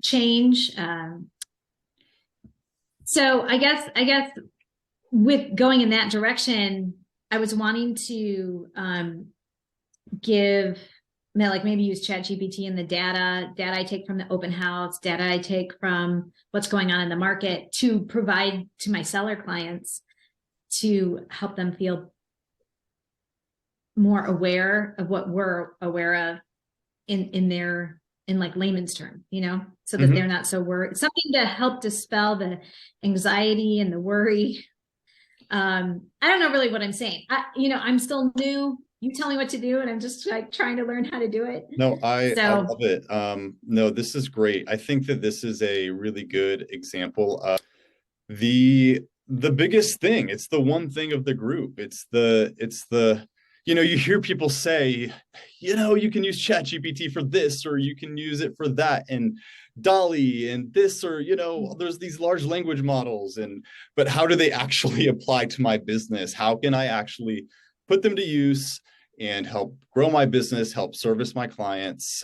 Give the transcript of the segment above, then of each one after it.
change. So I guess with going in that direction, I was wanting to maybe use ChatGPT and the data I take from the open house, data I take from what's going on in the market to provide to my seller clients to help them feel more aware of what we're aware of in like layman's term, so that they're not so worried. Something to help dispel the anxiety and the worry. I don't know really what I'm saying. I'm still new. You tell me what to do, and I'm just like trying to learn how to do it. No, I love it. No, this is great. I think that this is a really good example of the biggest thing. It's the one thing of the group. It's the you hear people say, you can use ChatGPT for this, or you can use it for that, and Dolly and this, or there's these large language models, but how do they actually apply to my business? How can I actually put them to use and help grow my business, help service my clients?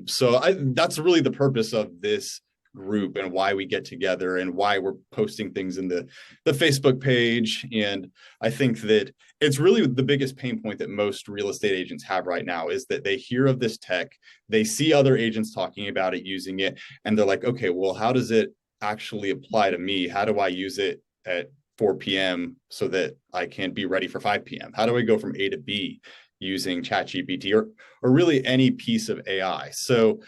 So that's really the purpose of this group and why we get together and why we're posting things in the Facebook page. And I think that it's really the biggest pain point that most real estate agents have right now is that they hear of this tech, they see other agents talking about it, using it, and they're like, okay, well, how does it actually apply to me? How do I use it at 4 p.m. so that I can be ready for 5 p.m.? How do I go from A to B using ChatGPT or really any piece of AI? So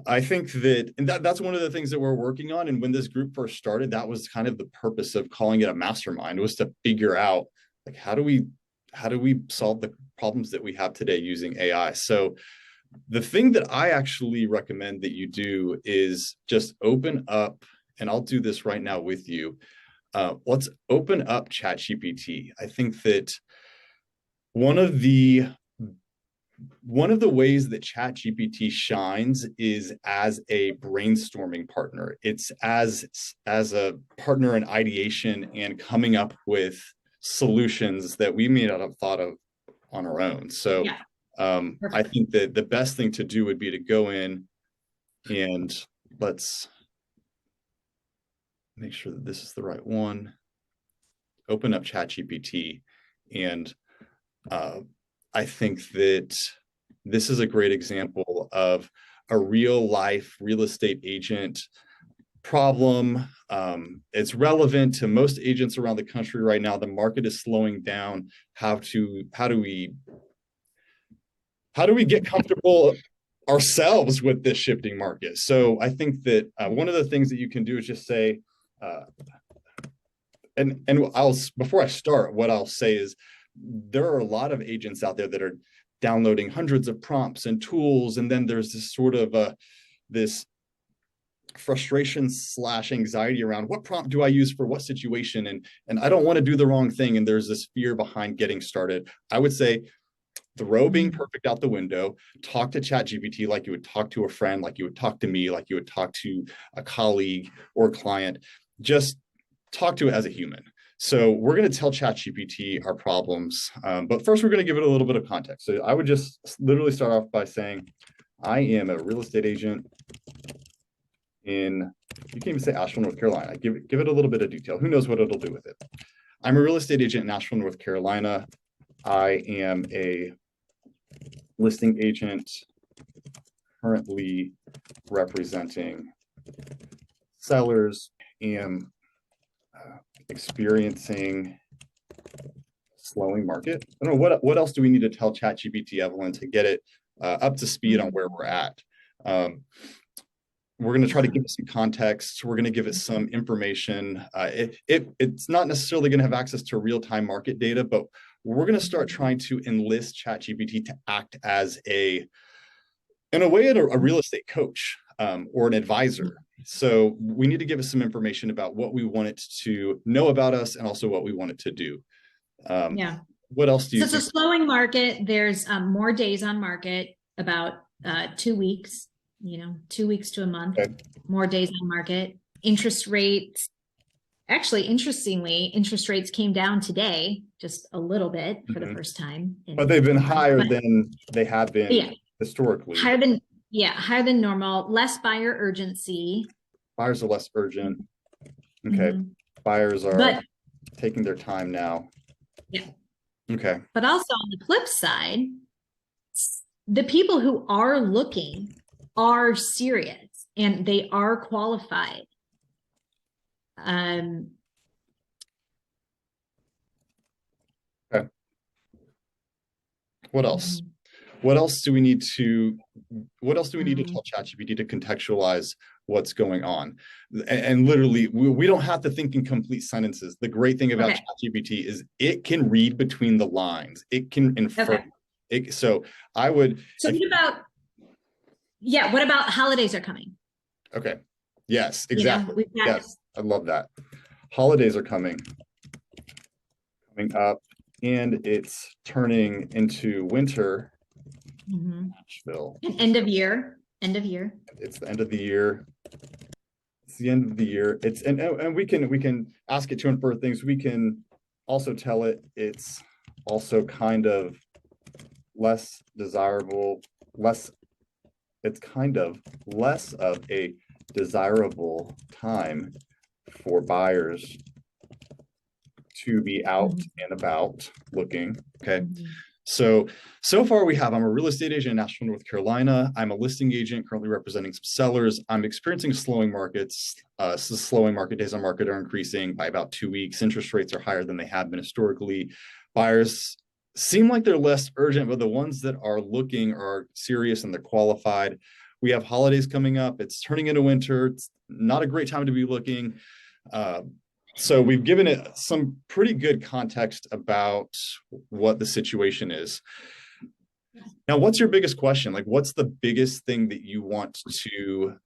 I think that's one of the things that we're working on. And when this group first started, that was kind of the purpose of calling it a mastermind, was to figure out, like, how do we solve the problems that we have today using AI? So the thing that I actually recommend that you do is just open up, and I'll do this right now with you. Let's open up ChatGPT. I think that one of the ways that ChatGPT shines is as a brainstorming partner. It's as a partner in ideation and coming up with solutions that we may not have thought of on our own. So yeah. I think that the best thing to do would be to go in and let's make sure that this is the right one. Open up ChatGPT, and I think that this is a great example of a real life real estate agent problem. It's relevant to most agents around the country right now. The market is slowing down. How do we get comfortable ourselves with this shifting market? So I think that one of the things that you can do is just say, before I start, what I'll say is, there are a lot of agents out there that are downloading hundreds of prompts and tools, and then there's this sort of this frustration / anxiety around what prompt do I use for what situation, and I don't want to do the wrong thing, and there's this fear behind getting started. I would say throw being perfect out the window. Talk to ChatGPT like you would talk to a friend, like you would talk to me, like you would talk to a colleague or client. Just talk to it as a human. So we're going to tell ChatGPT our problems, but first we're going to give it a little bit of context. So I would just literally start off by saying, I am a real estate agent in, you can even say Asheville, North Carolina. Give it a little bit of detail. Who knows what it'll do with it? I'm a real estate agent in Asheville, North Carolina. I am a listing agent currently representing sellers, am experiencing slowing market. I don't know, what else do we need to tell ChatGPT, Evelyn, to get it up to speed on where we're at? We're going to try to give it some context. We're going to give it some information. It's not necessarily going to have access to real-time market data, but we're going to start trying to enlist ChatGPT to act as in a way, a real estate coach or an advisor. So we need to give it some information about what we want it to know about us, and also what we want it to do. Yeah. What else do you think? It's a slowing market. There's more days on market, about 2 weeks, 2 weeks to a month, okay. More days on market. Interest rates, actually, interestingly, interest rates came down today, just a little bit for the first time. But they've been higher than they have been historically. Higher than, Yeah, higher than normal, less buyer urgency. Buyers are less urgent. Okay. Mhm. Buyers are But taking their time now. yeah, Okay. but also on the flip side, the people who are looking are serious and they are qualified. Um, Okay. What else? mhm, What else do we need to what else do we need to mhm. tell ChatGPT to contextualize what's going on? And literally, we don't have to think in complete sentences. The great thing about Okay. ChatGPT is it can read between the lines. It can infer. Okay. So I would, So what about, yeah, what about holidays are coming? okay. Yes, You know, exactly. we've got, Yes, I love that. Holidays are coming up, and it's turning into winter mhm. Nashville. End of year, end of year. It's the end of the year. It's the end of the year. It's and we can ask it to infer things. We can also tell it it's also kind of less desirable, less it's kind of less of a desirable time for buyers to be out Mhm, and about looking. Okay. mhm, So far we have, I'm a real estate agent in Nashville, North Carolina. I'm a listing agent currently representing some sellers. I'm experiencing slowing markets. Slowing market days on market are increasing by about 2 weeks. Interest rates are higher than they have been historically. Buyers seem like they're less urgent, but the ones that are looking are serious and they're qualified. We have holidays coming up. It's turning into winter. It's not a great time to be looking. Uh, so we've given it some pretty good context about what the situation is. Now, what's your biggest question? Like, what's the biggest thing that you want to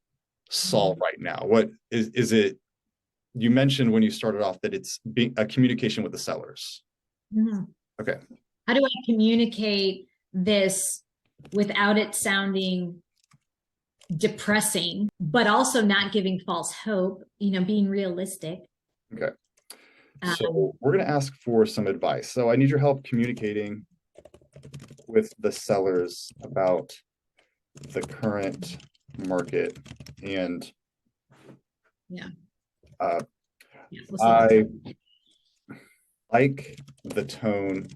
solve mhm, right now? What is it? You mentioned when you started off that it's being a communication with the sellers. mhm. Okay. How do I communicate this without it sounding depressing, but also not giving false hope, you know, being realistic? Okay. Um, So we're going to ask for some advice. So I need your help communicating with the sellers about the current market. And yeah, uh, yeah, we'll see. I like the tone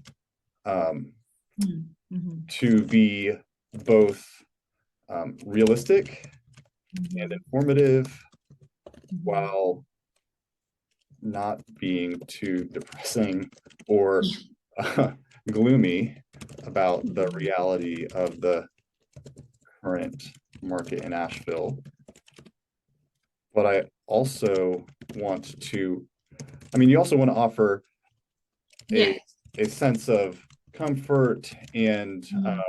um, Mm-hmm. to be both realistic and Mm-hmm. informative Mm-hmm. while not being too depressing or uh, gloomy about the Mm-hmm. reality of the current market in Asheville. But I also want to, I mean, you also want to offer Yeah. a, a sense of comfort and Mm-hmm.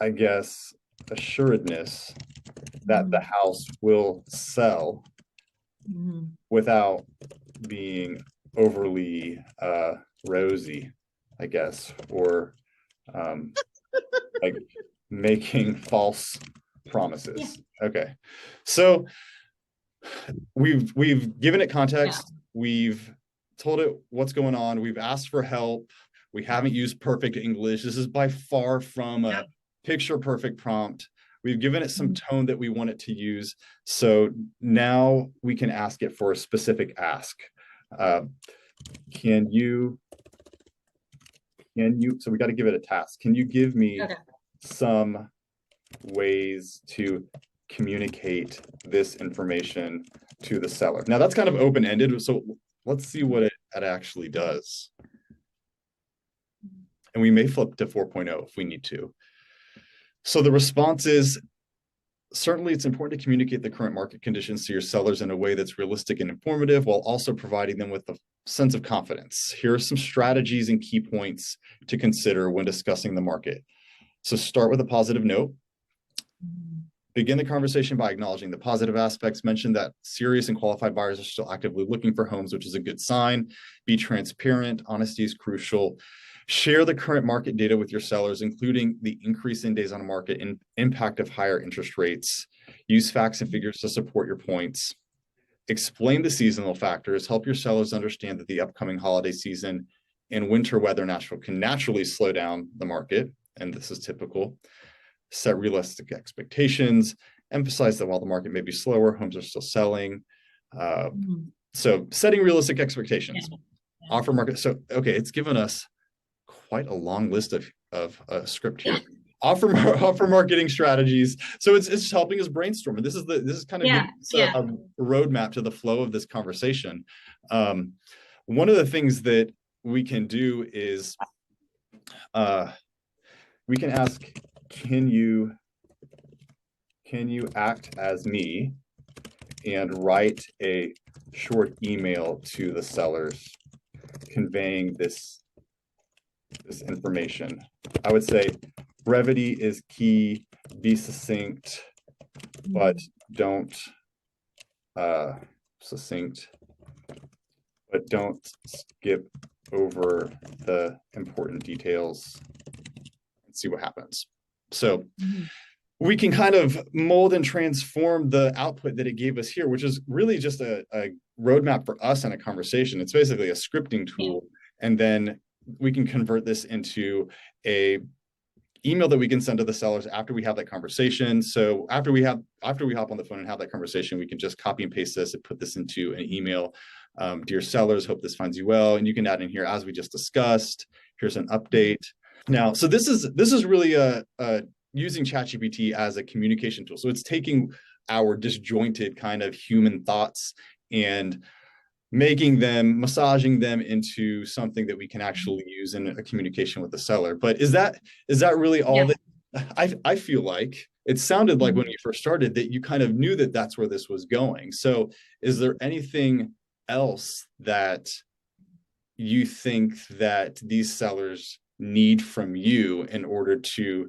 I guess assuredness that the Mm-hmm. house will sell Mm-hmm. without being overly rosy, I guess, or um, like making false Yeah. promises. Okay, so we've given it Yeah. context. We've told it what's going on. We've asked for help. We haven't used perfect English. This is by far from a Yep. picture perfect prompt. We've given it some Mhm. tone that we want it to use. So now we can ask it for a specific ask. Uh, can you, so we got to give it a task. Can you give me Okay. some ways to communicate this information to the seller? Now that's kind of open-ended. So let's see what it actually does. And we may flip to 4.0 if we need to. So the response is, certainly it's important to communicate the current market conditions to your sellers in a way that's realistic and informative while also providing them with a sense of confidence. Here are some strategies and key points to consider when discussing the market. So start with a positive note. Mhm. Begin the conversation by acknowledging the positive aspects. Mention that serious and qualified buyers are still actively looking for homes, which is a good sign. Be transparent. Honesty is crucial. Share the current market data with your sellers, including the increase in days on market and impact of higher interest rates. Use facts and figures to support your points. Explain the seasonal factors. Help your sellers understand that the upcoming holiday season and winter weather in Nashville can naturally slow down the market, and this is typical. set realistic expectations, emphasize that while the market may be slower, homes are still selling. So setting realistic expectations, offer market. So, okay, it's given us quite a long list of script here. Offer marketing strategies. So it's helping us brainstorm. And this is kind of giving us a roadmap to the flow of this conversation. One of the things that we can do is we can ask, can you act as me and write a short email to the sellers conveying this information? I would say brevity is key, be succinct, but don't skip over the important details and see what happens. So we can kind of mold and transform the output that it gave us here, which is really just a roadmap for us in a conversation. It's basically a scripting tool. And then we can convert this into a email that we can send to the sellers after we have that conversation. So after we hop on the phone and have that conversation, we can just copy and paste this and put this into an email. Dear sellers, hope this finds you well. And you can add in here, as we just discussed, here's an update. Now, so this is really using ChatGPT as a communication tool. So it's taking our disjointed kind of human thoughts and massaging them into something that we can actually use in a communication with the seller. But is that really all that I feel like? It sounded like when you first started that you kind of knew that that's where this was going. So is there anything else that you think that these sellers need from you in order to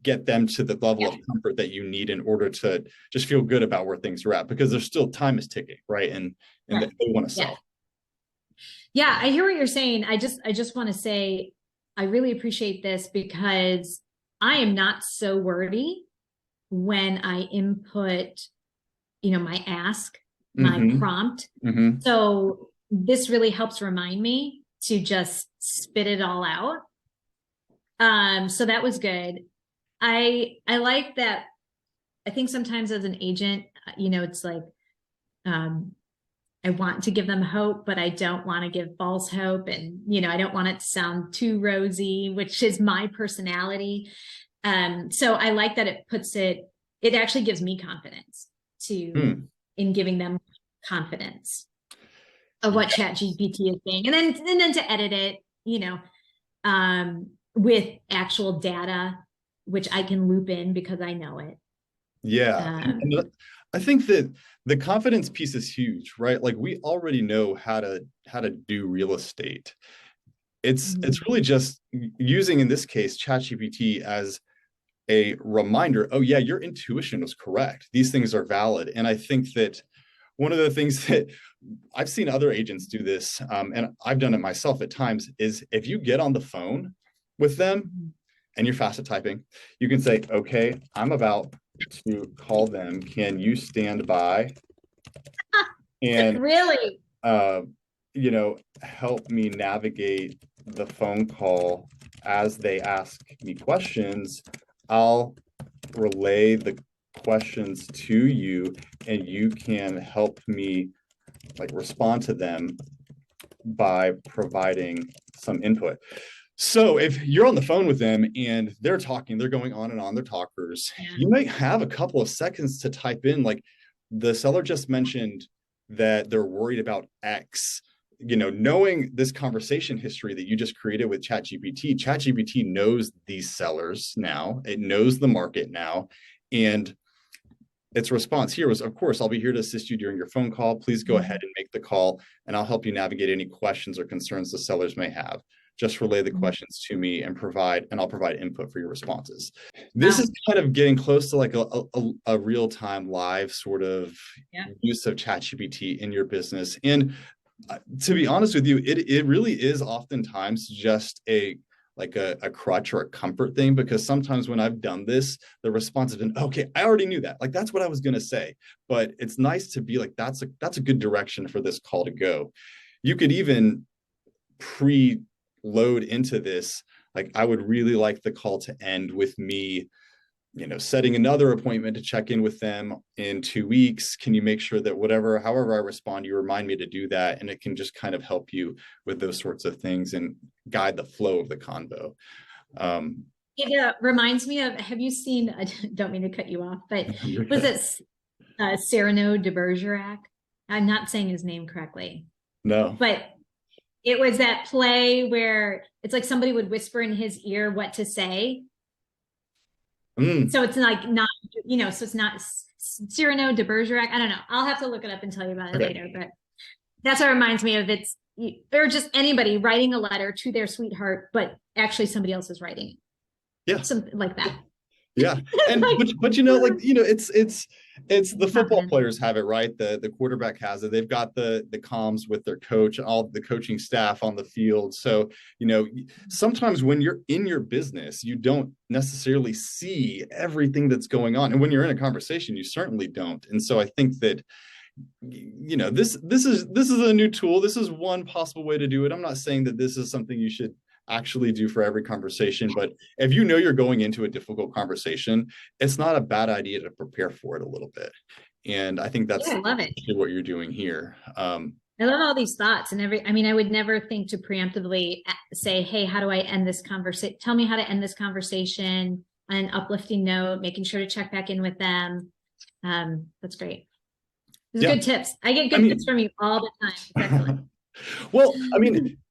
get them to the level of comfort that you need in order to just feel good about where things are at? Because there's still time is ticking, right? And they want to sell. Yeah, I hear what you're saying. I just want to say, I really appreciate this because I am not so wordy when I input, my ask, my prompt. So this really helps remind me to just spit it all out. So that was good. I like that. I think sometimes as an agent, it's like, I want to give them hope, but I don't want to give false hope. And, I don't want it to sound too rosy, which is my personality. So I like that it actually gives me confidence in giving them confidence of what ChatGPT is saying. And then to edit it, with actual data, which I can loop in because I know it. Yeah. I think that the confidence piece is huge, right? Like we already know how to do real estate. It's really just using, in this case, ChatGPT as a reminder. Oh yeah, your intuition was correct. These things are valid. And I think that one of the things that I've seen other agents do this, and I've done it myself at times, is if you get on the phone with them and you're fast at typing, you can say, okay, I'm about to call them. Can you stand by and really, help me navigate the phone call as they ask me questions? I'll relay the questions to you and you can help me respond to them by providing some input. So if you're on the phone with them and they're talking, they're going on and on, they're talkers, you might have a couple of seconds to type in, like, the seller just mentioned that they're worried about X. Knowing this conversation history that you just created with ChatGPT knows these sellers now. It knows the market now. And its response here was, of course, I'll be here to assist you during your phone call. Please go ahead and make the call, and I'll help you navigate any questions or concerns the sellers may have. Just relay the questions to me and I'll provide input for your responses. This is kind of getting close to like a real-time live sort of use of ChatGPT in your business. And to be honest with you, it really is oftentimes just a crutch or a comfort thing, because sometimes when I've done this, the response has been, okay, I already knew that. Like, that's what I was going to say. But it's nice to be like, that's a good direction for this call to go. You could even load into this like I would really like the call to end with me, setting another appointment to check in with them in 2 weeks. Can you make sure that however I respond, you remind me to do that? And it can just kind of help you with those sorts of things and guide the flow of the convo. It reminds me of, have you seen, I don't mean to cut you off, but was it Cyrano de Bergerac? I'm not saying his name correctly. No. But it was that play where it's like somebody would whisper in his ear what to say. So it's like not, so it's not Cyrano de Bergerac. I don't know. I'll have to look it up and tell you about it later. But that's what reminds me of or just anybody writing a letter to their sweetheart, but actually somebody else is writing it. Yeah. Something like that. Yeah. And but it's the football players have it, right? The quarterback has it. They've got the comms with their coach, all the coaching staff on the field. So, sometimes when you're in your business, you don't necessarily see everything that's going on. And when you're in a conversation, you certainly don't. And so I think that this is a new tool. This is one possible way to do it. I'm not saying that this is something you should actually do for every conversation, but if you're going into a difficult conversation, it's not a bad idea to prepare for it a little bit. And I think that's I love it. what you're doing here. I love all these thoughts and I would never think to preemptively say, hey, how do I end this conversation? Tell me how to end this conversation on an uplifting note, making sure to check back in with them. That's great. These are good tips. I get good tips from you all the time. Excellent. Well,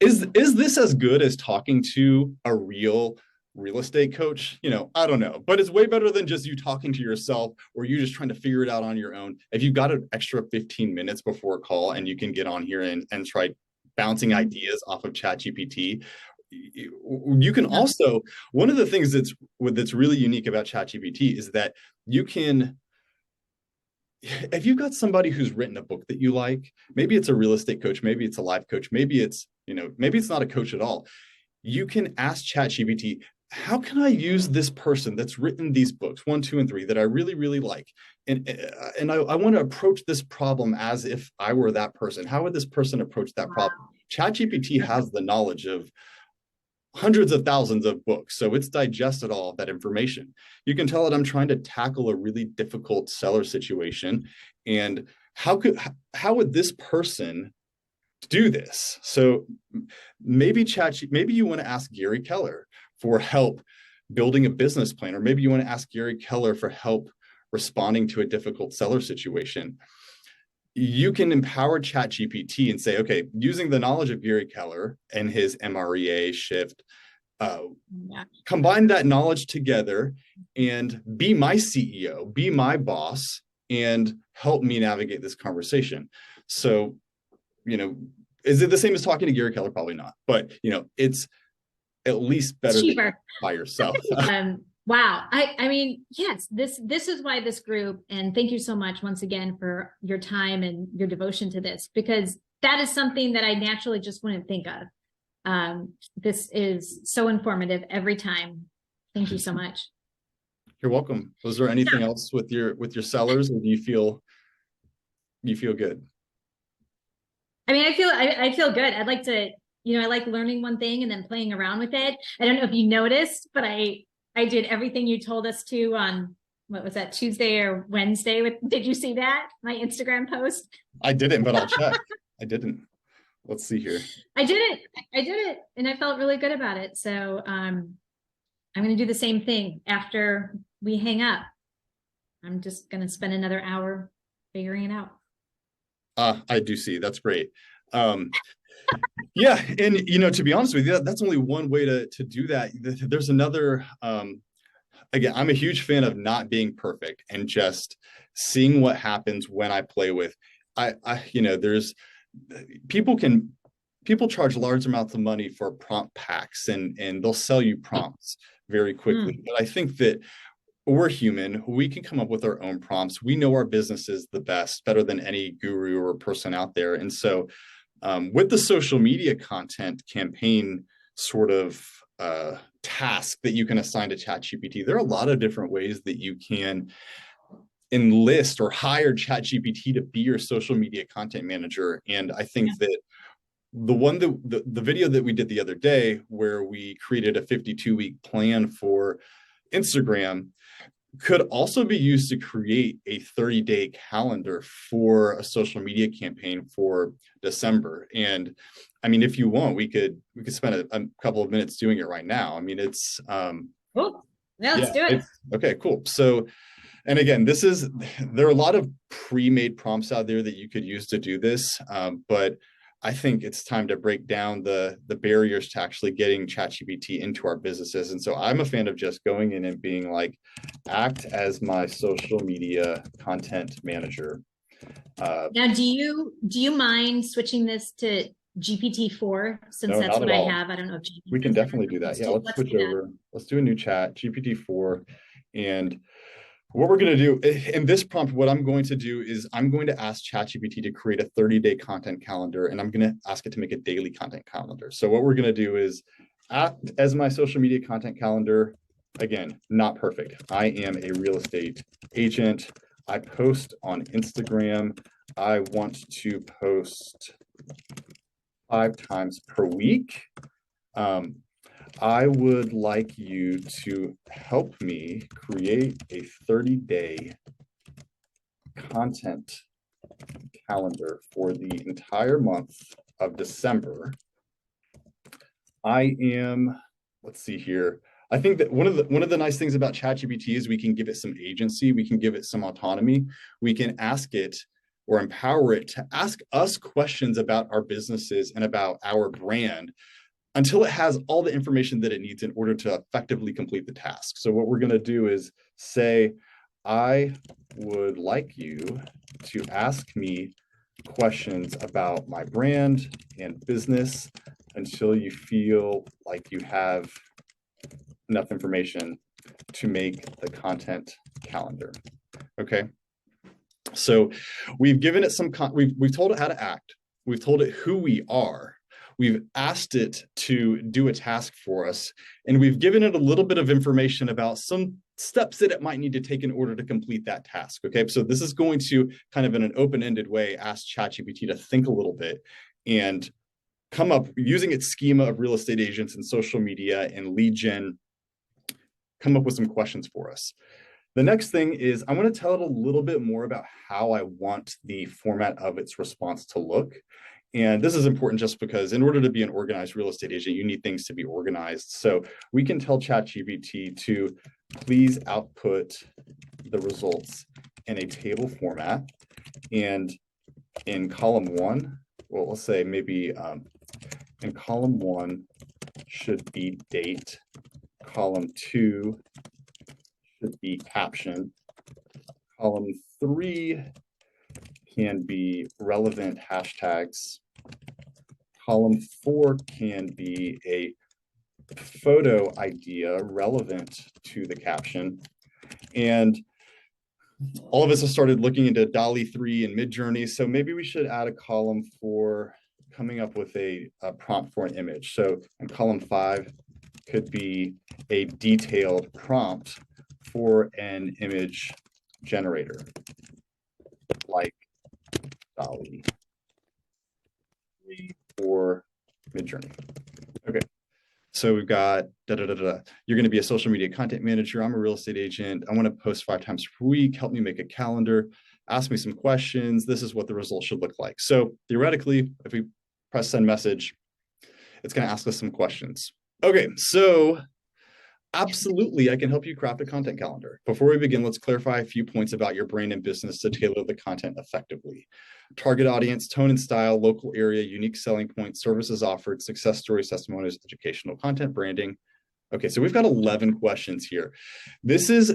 is this as good as talking to a real estate coach? I don't know, but it's way better than just you talking to yourself or you just trying to figure it out on your own. If you've got an extra 15 minutes before a call and you can get on here and try bouncing ideas off of ChatGPT, you can also, one of the things that's really unique about ChatGPT is that you can, if you've got somebody who's written a book that you like, maybe it's a real estate coach, maybe it's a life coach, maybe it's not a coach at all. You can ask ChatGPT, how can I use this person that's written these books, 1, 2, and 3, that I really, really like? And I want to approach this problem as if I were that person. How would this person approach that problem? ChatGPT has the knowledge of hundreds of thousands of books. So it's digested all of that information. You can tell it I'm trying to tackle a really difficult seller situation. And how would this person do this? So maybe you want to ask Gary Keller for help building a business plan, or maybe you want to ask Gary Keller for help responding to a difficult seller situation. You can empower ChatGPT and say, okay, using the knowledge of Gary Keller and his MREA shift, combine that knowledge together and be my CEO, be my boss, and help me navigate this conversation. So, is it the same as talking to Gary Keller? Probably not, but it's at least better than by yourself. Wow. Yes, this is why this group, and thank you so much once again for your time and your devotion to this, because that is something that I naturally just wouldn't think of. This is so informative every time. Thank you so much. You're welcome. Was there anything else with your sellers, or do you feel good? I feel good. I'd like to, I like learning one thing and then playing around with it. I don't know if you noticed, but I did everything you told us to on, what was that, Tuesday or Wednesday? Did you see that? My Instagram post? I didn't, but I'll check. I didn't. Let's see here. I did it. And I felt really good about it. So I'm going to do the same thing after we hang up. I'm just going to spend another hour figuring it out. I do see. That's great. Yeah. And, to be honest with you, that's only one way to do that. There's another, again, I'm a huge fan of not being perfect and just seeing what happens when I play with, there's people charge large amounts of money for prompt packs and they'll sell you prompts very quickly. But I think that we're human. We can come up with our own prompts. We know our business is the best, better than any guru or person out there. And so with the social media content campaign sort of task that you can assign to ChatGPT, there are a lot of different ways that you can enlist or hire ChatGPT to be your social media content manager. And I think that the video that we did the other day where we created a 52-week plan for Instagram could also be used to create a 30-day calendar for a social media campaign for December. And I mean, if you want, we could spend a couple of minutes doing it right now. I mean, it's Cool. Yeah, let's yeah, do it. it's okay, cool. So, and again, there are a lot of pre-made prompts out there that you could use to do this, but I think it's time to break down the barriers to actually getting ChatGPT into our businesses. And so I'm a fan of just going in and being like, act as my social media content manager. Now, do you mind switching this to GPT-4 since No, that's not at what I all. have? I don't know if We Jamie can has that or definitely not. do that. Yeah, let's Let's switch do that. over. Let's do a new chat, GPT-4. And what we're going to do in this prompt, what I'm going to do is I'm going to ask ChatGPT to create a 30-day content calendar, and I'm going to ask it to make a daily content calendar. So what we're going to do is act as my social media content calendar. Again, not perfect. I am a real estate agent. I post on Instagram. I want to post 5 times per week. I would like you to help me create a 30-day content calendar for the entire month of December. Let's see here. I think that one of the nice things about ChatGPT is we can give it some agency, we can give it some autonomy, we can ask it or empower it to ask us questions about our businesses and about our brand until it has all the information that it needs in order to effectively complete the task. So what we're going to do is say, I would like you to ask me questions about my brand and business until you feel like you have enough information to make the content calendar. Okay. So we've given it we've told it how to act. We've told it who we are. We've asked it to do a task for us, and we've given it a little bit of information about some steps that it might need to take in order to complete that task. Okay, so this is going to kind of in an open-ended way ask ChatGPT to think a little bit and come up using its schema of real estate agents and social media and lead gen, come up with some questions for us. The next thing is I'm going to tell it a little bit more about how I want the format of its response to look. And this is important just because in order to be an organized real estate agent, you need things to be organized. So we can tell ChatGPT to please output the results in a table format. And in column one, well, let's say maybe in column one should be date. Column two should be caption. Column three can be relevant hashtags. Column four can be a photo idea relevant to the caption. And all of us have started looking into DALL-E 3 and Midjourney. So maybe we should add a column for coming up with a prompt for an image. So in column 5 could be a detailed prompt for an image generator, like DALL-E 3 or Midjourney. Okay. So we've got You're going to be a social media content manager. I'm a real estate agent. I want to post 5 times per week. Help me make a calendar. Ask me some questions. This is what the results should look like. So theoretically, if we press send message, it's going to ask us some questions. Okay, so absolutely, I can help you craft a content calendar. Before we begin, let's clarify a few points about your brand and business to tailor the content effectively. Target audience, tone and style, local area, unique selling points, services offered, success stories, testimonials, educational content, branding. Okay, so we've got 11 questions here. This is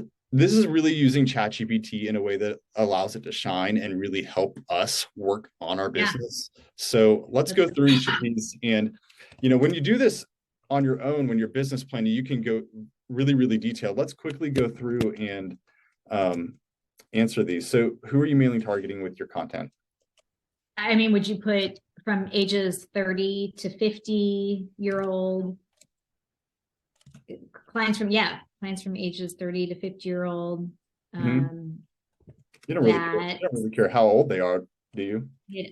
really using ChatGPT in a way that allows it to shine and really help us work on our business. Yeah. So let's go through each of these. And, when you do this on your own, when you're business planning, you can go really, really detailed. Let's quickly go through and answer these. So who are you mainly targeting with your content? I mean, would you put from ages 30 to 50-year-old clients from ages 30 to 50-year-old. You don't really care how old they are, do you? Yeah.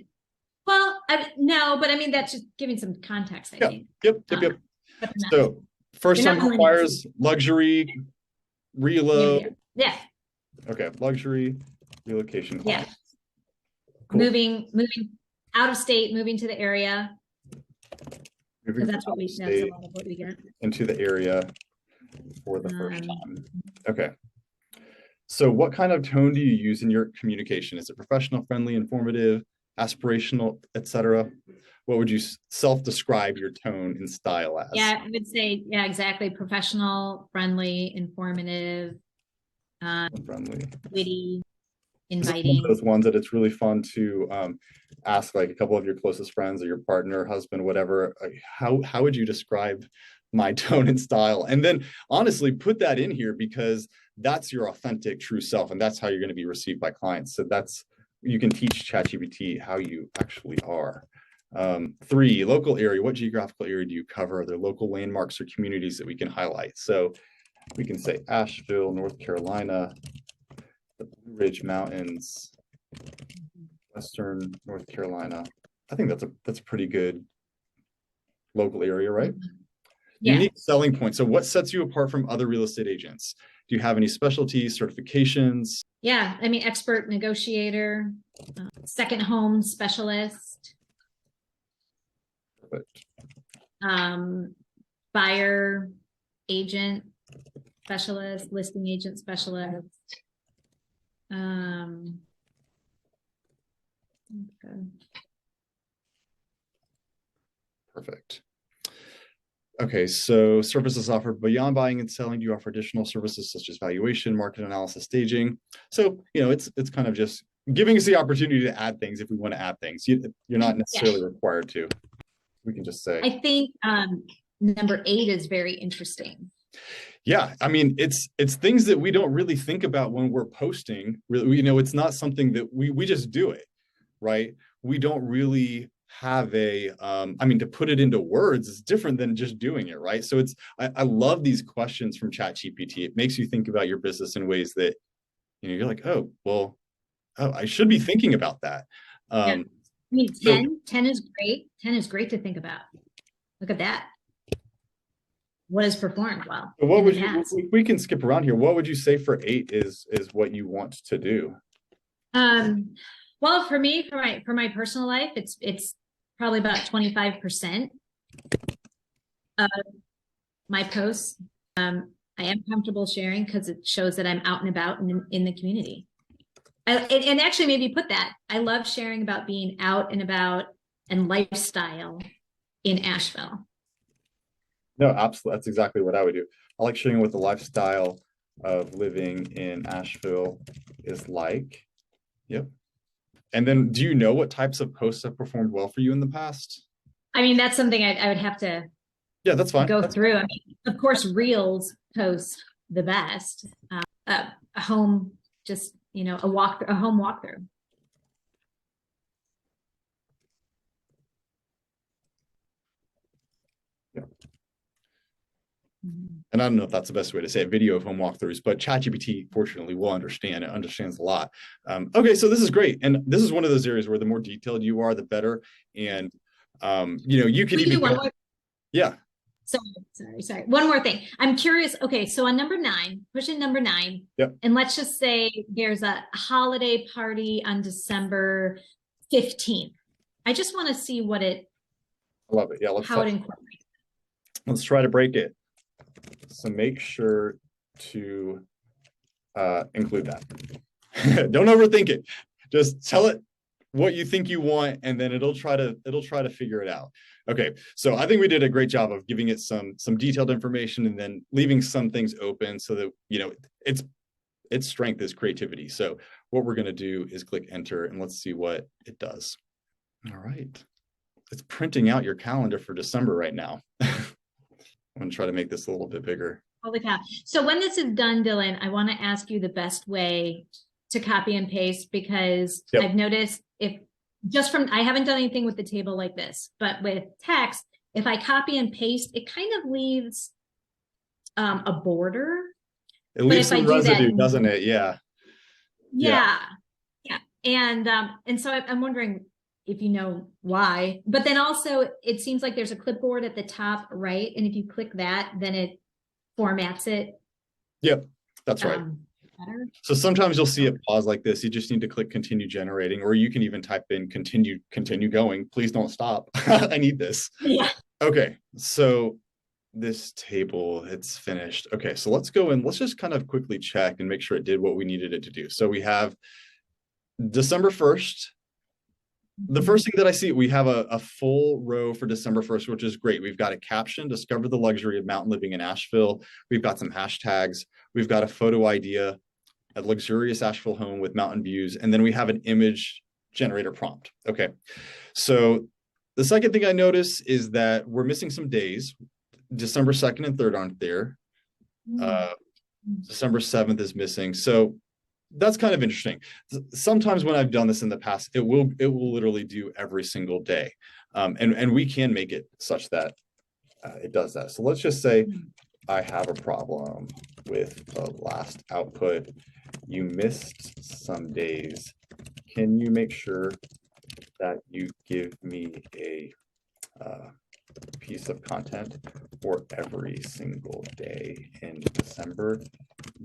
Well, No, but I mean, that's just giving some context, I Yeah. think. Yep. But So first you're one not limiting it. requires luxury, reload. Yeah. Okay, luxury, relocation Yeah. home. Cool. Moving out of state, moving to the area. Moving Because from out of that's a state lot of what we get. into the area for the first Um, time. Okay. So what kind of tone do you use in your communication? Is it professional, friendly, informative, aspirational, etc.? What would you self-describe your tone and style as? yeah, I would say, yeah, exactly. Professional, friendly, informative, Friendly. witty, This is one of inviting. those ones that it's really fun to ask like a couple of your closest friends or your partner, husband, whatever. How would you describe my tone and style? And then honestly, put that in here because that's your authentic, true self, and that's how you're going to be received by clients. So that's you can teach ChatGPT how you actually are. 3, local area. What geographical area do you cover? Are there local landmarks or communities that we can highlight? So we can say Asheville, North Carolina, the Blue Ridge Mountains, Western North Carolina. I think that's a pretty good local area, right? Yeah. Unique selling point. So what sets you apart from other real estate agents? Do you have any specialties, certifications? Yeah. I mean, expert negotiator, second home specialist, Perfect. buyer agent specialist, listing agent specialist. Okay. Perfect. Okay, so services offered beyond buying and selling. Do you offer additional services such as valuation, market analysis, staging? So, it's kind of just giving us the opportunity to add things if we want to add things. You're not necessarily required to. We can just say. I think number 8 is very interesting. Yeah, I mean, it's things that we don't really think about when we're posting. Really, it's not something that we just do it, right? We don't really have I mean, to put it into words is different than just doing it, right? So I love these questions from ChatGPT. It makes you think about your business in ways that, you're like, oh, well, I should be thinking about that. Yeah. I mean, 10 is great. 10 is great to think about. Look at that. What has performed well? So what would you, we can skip around here. What would you say for 8 is what you want to do? Well, for me, for my personal life, it's probably about 25% of my posts. I am comfortable sharing because it shows that I'm out and about in the community. And actually maybe put that. I love sharing about being out and about and lifestyle in Asheville. No, absolutely. That's exactly what I would do. I like sharing what the lifestyle of living in Asheville is like. Yep. And then do you know what types of posts have performed well for you in the past? I mean, that's something I would have to that's fine. Go through. I mean, of course, Reels post the best. A home, just, a home walkthrough. Yeah. And I don't know if that's the best way to say it, video of home walkthroughs, but ChatGPT fortunately will understand. It understands a lot. Okay, so this is great. And this is one of those areas where the more detailed you are, the better. And, you can even go, yeah. Sorry. One more thing. I'm curious. Okay, so on number 9, pushing number 9, yep. And let's just say there's a holiday party on December 15th. I just want to see what I love it. Yeah, how it incorporates. Let's try to break it. So make sure to include that. Don't overthink it. Just tell it what you think you want, and then it'll try to figure it out. Okay, so I think we did a great job of giving it some detailed information and then leaving some things open so that its strength is creativity. So what we're going to do is click enter and let's see what it does. All right, it's printing out your calendar for December right now. I'm going to try to make this a little bit bigger. Holy cow. So when this is done, Dylan, I want to ask you the best way to copy and paste, because I've noticed I haven't done anything with the table like this, but with text, if I copy and paste, it kind of leaves a border. It leaves some residue, doesn't it? Yeah. Yeah. And so I'm wondering, if you know why. But then also it seems like there's a clipboard at the top right. And if you click that, then it formats it Yep, that's right. better. So sometimes you'll see it pause like this. You just need to click continue generating, or you can even type in continue going. Please don't stop. I need this. Yeah. Okay, so this table, it's finished. Okay, so let's go in. Let's just kind of quickly check and make sure it did what we needed it to do. So we have December 1st. The first thing that I see, we have a full row for December 1st, which is great. We've got a caption, discover the luxury of mountain living in Asheville. We've got some hashtags. We've got a photo idea, a luxurious Asheville home with mountain views. And then we have an image generator prompt. Okay. So the second thing I notice is that we're missing some days. December 2nd and 3rd aren't there. December 7th is missing. So that's kind of interesting. Sometimes when I've done this in the past, it will literally do every single day. And we can make it such that it does that. So let's just say I have a problem with the last output. You missed some days. Can you make sure that you give me a piece of content for every single day in December?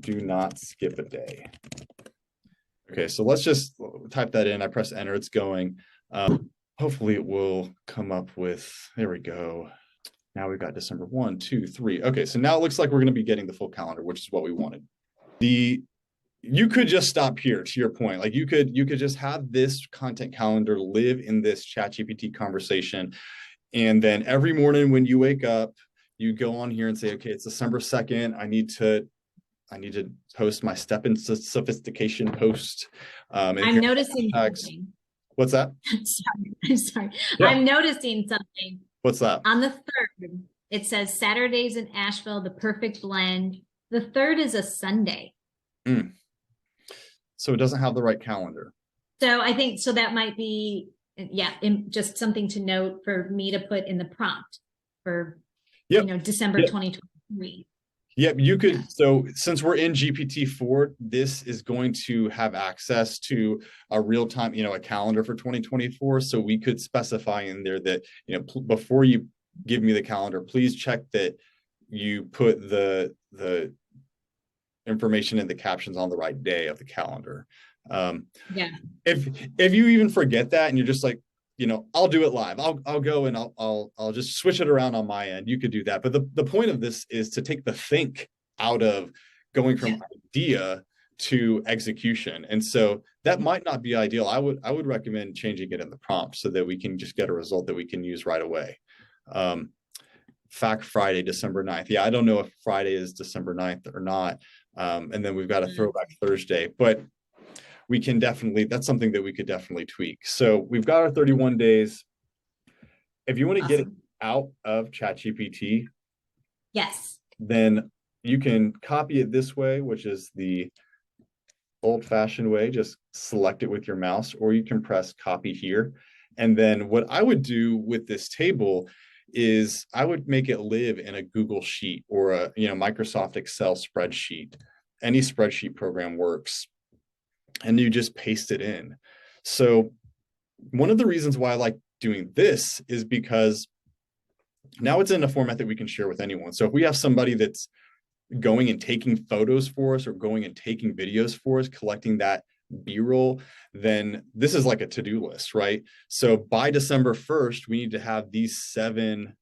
Do not skip a day. Okay, so let's just type that in. I press enter, it's going. Hopefully it will come up with, there we go. Now we've got December 1, 2, 3. Okay, so now it looks like we're going to be getting the full calendar, which is what we wanted. You could just stop here, to your point. Like you could just have this content calendar live in this ChatGPT conversation. And then every morning when you wake up, you go on here and say, okay, it's December 2nd. I need to post my step into sophistication post. I'm noticing something. What's that? I'm sorry. Yeah. I'm noticing something. What's that? On the 3rd, it says Saturdays in Asheville, the perfect blend. The 3rd is a Sunday. So it doesn't have the right calendar. So I think, so that might be, yeah, just something to note for me to put in the prompt for, December 2023. Yep, you could. So since we're in GPT-4, this is going to have access to a real-time, a calendar for 2024. So we could specify in there that, before you give me the calendar, please check that you put the information in the captions on the right day of the calendar. Yeah. If you even forget that and you're just like, I'll do it live. I'll go and I'll just switch it around on my end. You could do that. But the point of this is to take the think out of going from idea to execution. And so that might not be ideal. I would recommend changing it in the prompt so that we can just get a result that we can use right away. Fact Friday, December 9th. Yeah, I don't know if Friday is December 9th or not. And then we've got a throwback Thursday, but we can definitely, that's something that we could definitely tweak. So we've got our 31 days. If you want to get it out of ChatGPT, yes, then you can copy it this way, which is the old-fashioned way. Just select it with your mouse, or you can press copy here. And then what I would do with this table is I would make it live in a Google Sheet or a Microsoft Excel spreadsheet. Any spreadsheet program works. And you just paste it in. So one of the reasons why I like doing this is because now it's in a format that we can share with anyone. So if we have somebody that's going and taking photos for us or going and taking videos for us, collecting that B-roll, then this is like a to-do list, right? So by December 1st, we need to have these 7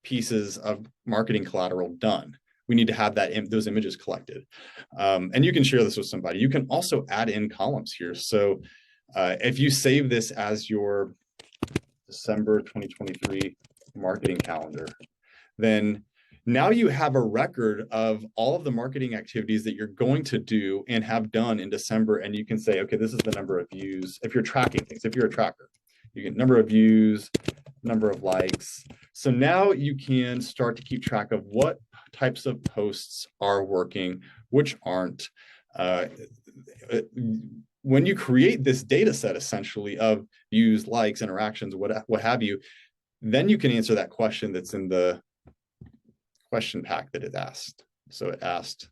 pieces of marketing collateral done. We need to have those images collected. And you can share this with somebody. You can also add in columns here. So if you save this as your December 2023 marketing calendar, then now you have a record of all of the marketing activities that you're going to do and have done in December. And you can say, okay, this is the number of views. If you're tracking things, if you're a tracker, you get number of views, number of likes. So now you can start to keep track of what types of posts are working, which aren't. When you create this data set essentially of views, likes, interactions, what have you, then you can answer that question that's in the question pack that it asked. So it asked,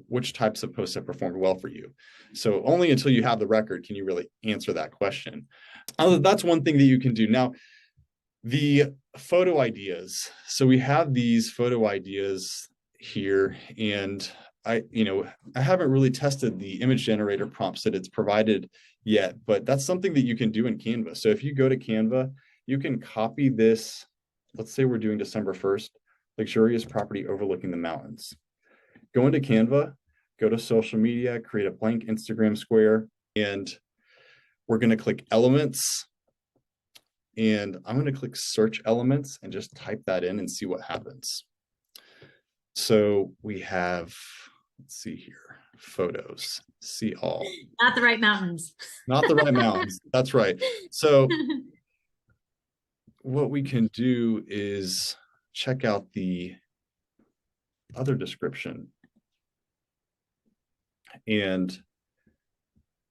which types of posts have performed well for you. So only until you have the record can you really answer that question. That's one thing that you can do. Now, the photo ideas. So we have these photo ideas here, and I haven't really tested the image generator prompts that it's provided yet, but that's something that you can do in Canva. So if you go to Canva, you can copy this. Let's say we're doing December 1st, luxurious property overlooking the mountains. Go into Canva, go to social media, create a blank Instagram square, and we're going to click elements. And I'm going to click search elements and just type that in and see what happens. So we have, let's see here, photos, see all. Not the right mountains. Not the right mountains. That's right. So what we can do is check out the other description and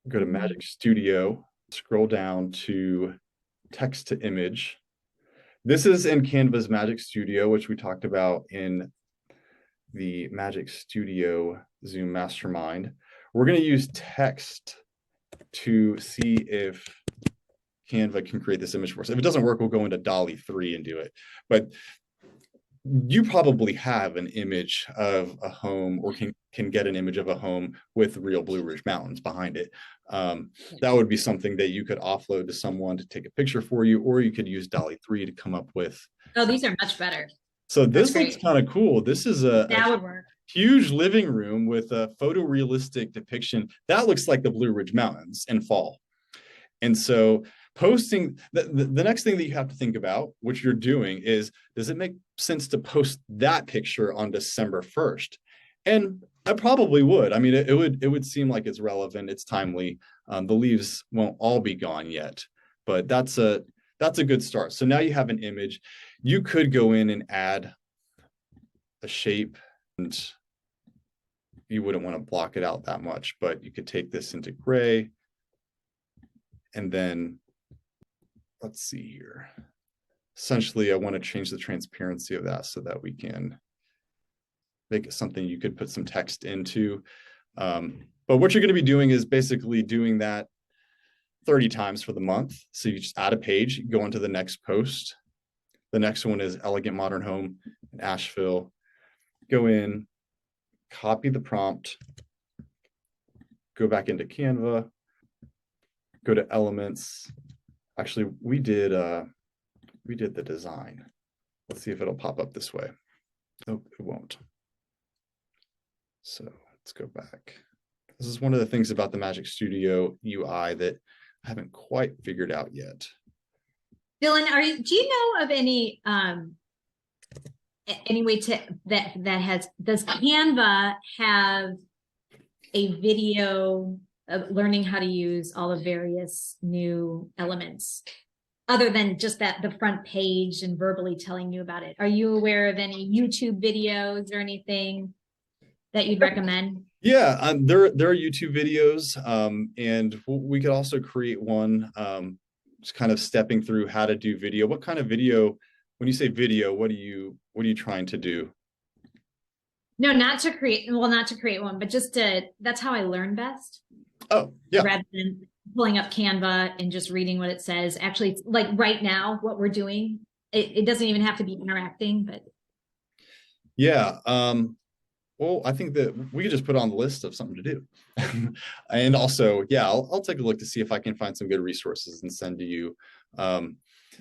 go to Magic Studio, scroll down to text to image. This is in Canva's Magic Studio, which we talked about in the Magic Studio Zoom Mastermind. We're going to use text to see if Canva can create this image for us. If it doesn't work, we'll go into DALL-E 3 and do it. But you probably have an image of a home, or can get an image of a home with real Blue Ridge Mountains behind it. That would be something that you could offload to someone to take a picture for you, or you could use DALL-E 3 to come up with. Oh, these are much better. So this looks kind of cool. This is that would work. Huge living room with a photorealistic depiction. That looks like the Blue Ridge Mountains in fall. And so posting, the next thing that you have to think about, which you're doing, is, does it make sense to post that picture on December 1st? And I probably would. I mean, it would seem like it's relevant, it's timely. The leaves won't all be gone yet, but that's a good start. So now you have an image. You could go in and add a shape, and you wouldn't want to block it out that much, but you could take this into gray, and then let's see here. Essentially, I want to change the transparency of that so that we can make it something you could put some text into. But what you're going to be doing is basically doing that 30 times for the month. So you just add a page, go into the next post. The next one is Elegant Modern Home in Asheville. Go in, copy the prompt, go back into Canva, go to elements. Actually, we did the design. Let's see if it'll pop up this way. Nope, it won't. So let's go back. This is one of the things about the Magic Studio UI that I haven't quite figured out yet. Dylan, do you know of any way to does Canva have a video of learning how to use all the various new elements, other than just the front page and verbally telling you about it? Are you aware of any YouTube videos or anything that you'd recommend? Yeah, there are YouTube videos, and we could also create one, just kind of stepping through how to do video. What kind of video? When you say video, what are you trying to do? No, not to create one, but just that's how I learn best. Oh, yeah. Rather than pulling up Canva and just reading what it says. Actually, like right now, what we're doing, it doesn't even have to be interacting, but. Yeah. Well, I think that we could just put on the list of something to do. And also, yeah, I'll take a look to see if I can find some good resources and send to you.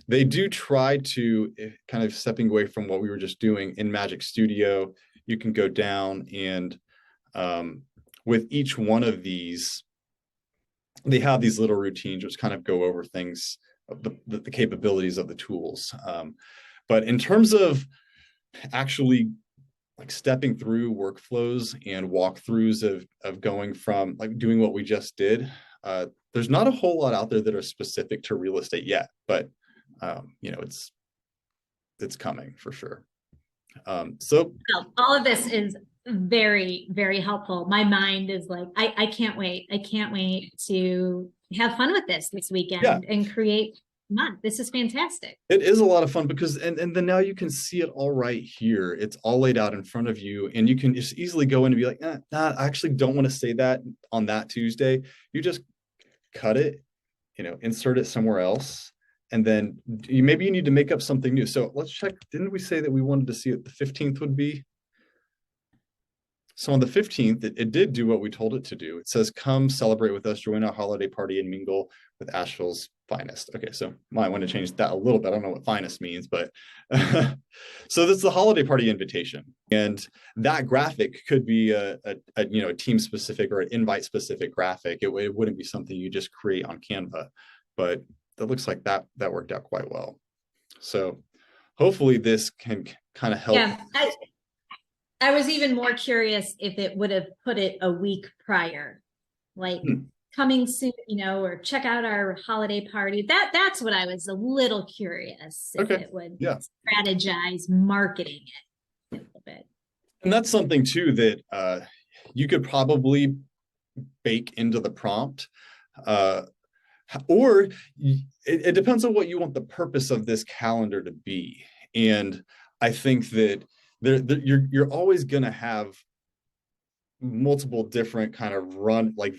They do try to, kind of stepping away from what we were just doing in Magic Studio, you can go down and with each one of these, they have these little routines which kind of go over things, the capabilities of the tools. But in terms of actually like stepping through workflows and walkthroughs of going from like doing what we just did, there's not a whole lot out there that are specific to real estate yet, but it's coming for sure. So all of this is very, very helpful. My mind is like, I can't wait. I can't wait to have fun with this weekend and create month. This is fantastic. It is a lot of fun because and then now you can see it all right here. It's all laid out in front of you, and you can just easily go in and be like, nah, I actually don't want to say that on that Tuesday. You just cut it, insert it somewhere else, and then maybe you need to make up something new. So let's check. Didn't we say that we wanted to see what the 15th would be? So on the 15th, it did do what we told it to do. It says, come celebrate with us, join our holiday party, and mingle with Asheville's finest. Okay, so might want to change that a little bit. I don't know what finest means, but so that's the holiday party invitation. And that graphic could be a team specific or an invite specific graphic. It wouldn't be something you just create on Canva, but that looks like that worked out quite well. So hopefully this can kind of help. Yeah, I was even more curious if it would have put it a week prior, like coming soon, or check out our holiday party. That's what I was a little curious if it would strategize marketing it a little bit. And that's something too that you could probably bake into the prompt. Or it depends on what you want the purpose of this calendar to be. And I think that you're always going to have multiple different kind of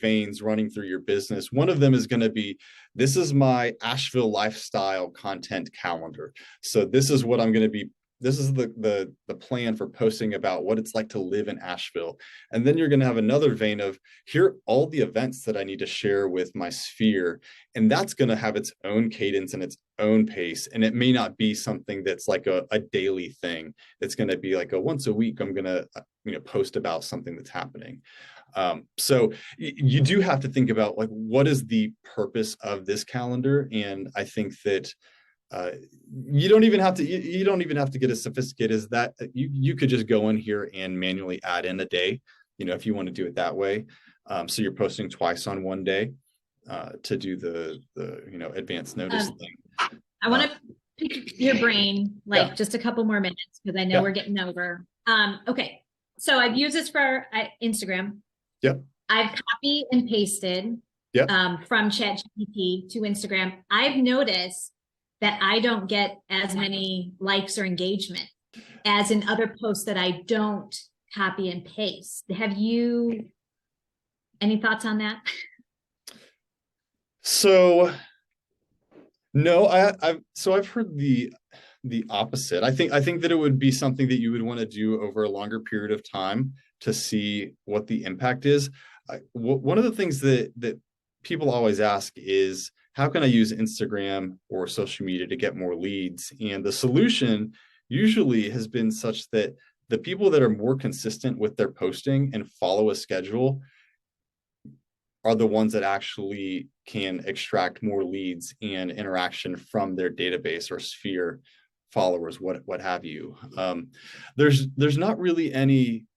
veins running through your business. One of them is going to be, this is my Asheville lifestyle content calendar. So this is what I'm going to be. This is the plan for posting about what it's like to live in Asheville. And then you're going to have another vein of, here are all the events that I need to share with my sphere. And that's going to have its own cadence and its own pace. And it may not be something that's like a daily thing. It's going to be like a once a week, I'm going to post about something that's happening. So you do have to think about, like, what is the purpose of this calendar? And I think that you don't even have to get as sophisticated as that. You could just go in here and manually add in a day, if you want to do it that way. So you're posting twice on one day to do the advanced notice thing. I want to pick your brain just a couple more minutes, because I know we're getting over. Okay, so I've used this for Instagram. Yep. I've copied and pasted from ChatGPT to Instagram. I've noticed that I don't get as many likes or engagement as in other posts that I don't copy and paste. Have you any thoughts on that? So no, I've heard the opposite. I think that it would be something that you would want to do over a longer period of time to see what the impact is. One of the things that people always ask is, how can I use Instagram or social media to get more leads? And the solution usually has been such that the people that are more consistent with their posting and follow a schedule are the ones that actually can extract more leads and interaction from their database or sphere followers, what have you. There's not really anything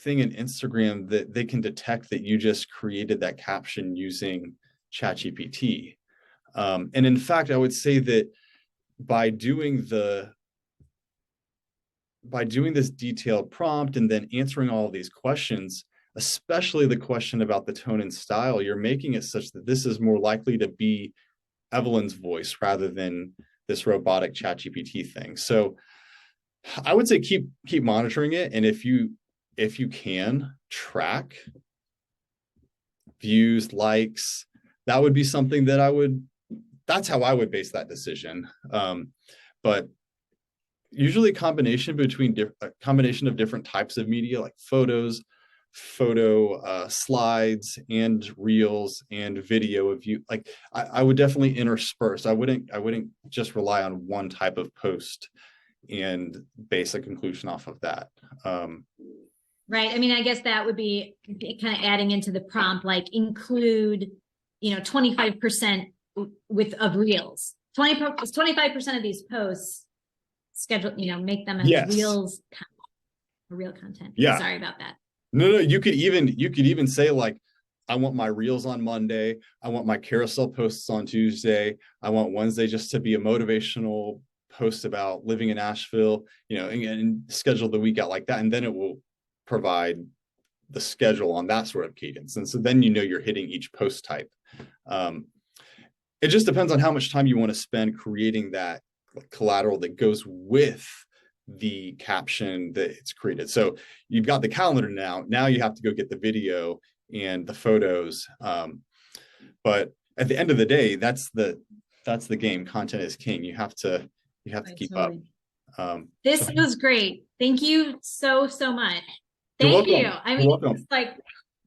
in Instagram that they can detect that you just created that caption using ChatGPT. And in fact, I would say that by doing this detailed prompt and then answering all of these questions, especially the question about the tone and style, you're making it such that this is more likely to be Evelyn's voice rather than this robotic ChatGPT thing. So I would say keep monitoring it. And if you can track views, likes, that would be something that that's how I would base that decision. But usually a combination of different types of media, like photo slides and reels and video of you. Like I would definitely intersperse. I wouldn't just rely on one type of post and base a conclusion off of that. Right. I mean, I guess that would be kind of adding into the prompt, like include, 25% of reels. 25% of these posts schedule, make them as reels, real content. Yeah. Sorry about that. No, you could even say, like, I want my reels on Monday. I want my carousel posts on Tuesday. I want Wednesday just to be a motivational post about living in Asheville, and schedule the week out like that. And then it will provide the schedule on that sort of cadence. And so then you're hitting each post type. it just depends on how much time you want to spend creating that collateral that goes with the caption that it's created. So you've got the calendar now. Now you have to go get the video and the photos. But at the end of the day, that's the game. Content is king. You have to Right, keep up. totally. So This was great. Thank you so, so much. you're Thank you. welcome. I You're mean, welcome. it's like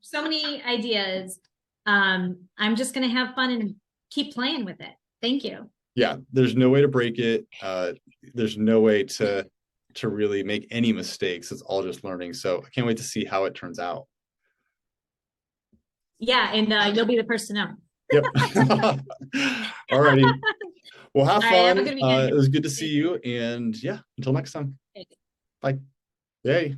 so many ideas. I'm just gonna have fun and keep playing with it. Thank you. Yeah, there's no way to break it. There's no way to really make any mistakes. It's all just learning. So I can't wait to see how it turns out. Yeah, and you'll be the first to know. Yep. All righty. Well, have All right, have a fun. good weekend. It was good to see you. And yeah, until next time. Bye. Yay.